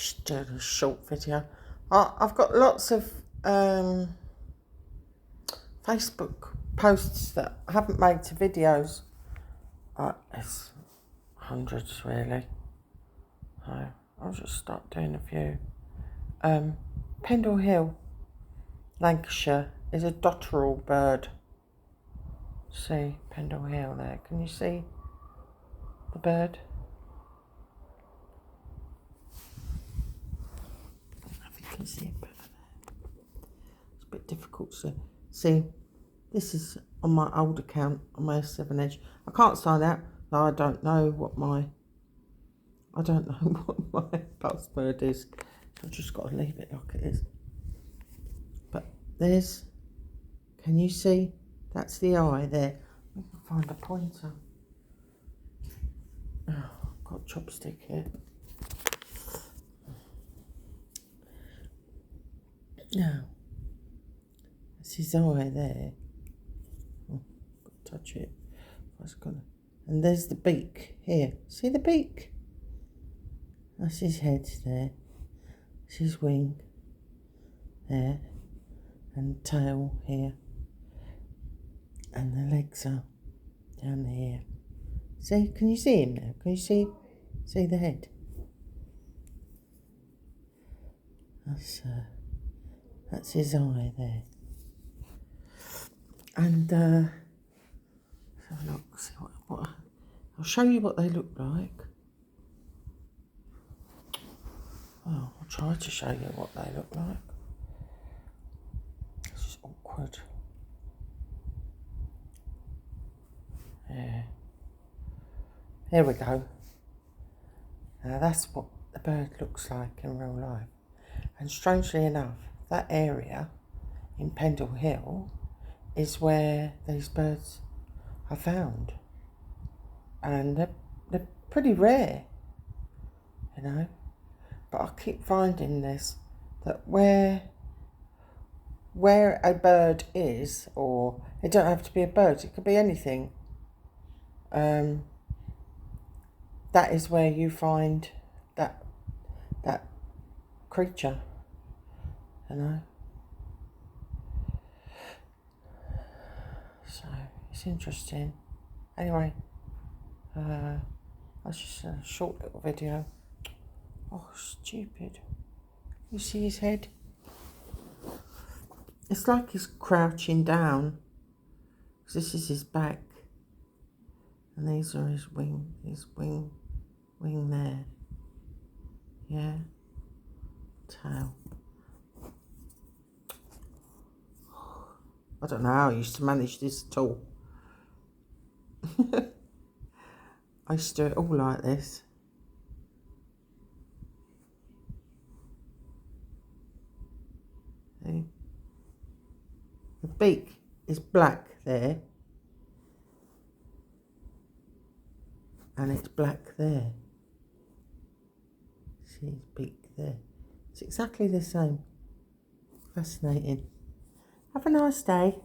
just doing a short video. I've got lots of Facebook posts that I haven't made to videos. It's hundreds really. So I'll just start doing a few. Pendle Hill, Lancashire, is a dotterel bird. See Pendle Hill there. Can you see the bird? I don't know if you can see it better there. It's a bit difficult to see. This is on my old account on my S7 Edge. I can't sign out. I don't know what my password is. I've just got to leave it like it is. But there's, can you see? That's the eye there. I can find a pointer. Oh, I've got a chopstick here. Now, that's his eye there. Oh, got to touch it. I was gonna. And there's the beak here. See the beak? That's his head there. That's his wing there. And tail here. And the legs are down here. See, can you see him now? Can you see the head? That's his eye there. And let's have a look, see what I'll show you what they look like. Well, I'll try to show you what they look like. This is awkward. Yeah. There we go. Now that's what the bird looks like in real life. And strangely enough, that area in Pendle Hill is where these birds are found. And they're pretty rare, you know. But I keep finding this, that where a bird is, or it don't have to be a bird, it could be anything. That is where you find that creature, you know. So it's interesting. Anyway, that's just a short little video. Oh, stupid. You see his head? It's like he's crouching down. This is his back. And these are his wing there. Yeah. Tail. I don't know how I used to manage this at all. I used to do it all like this. See? The beak is black there. And it's black there. See his beak there. It's exactly the same. Fascinating. Have a nice day.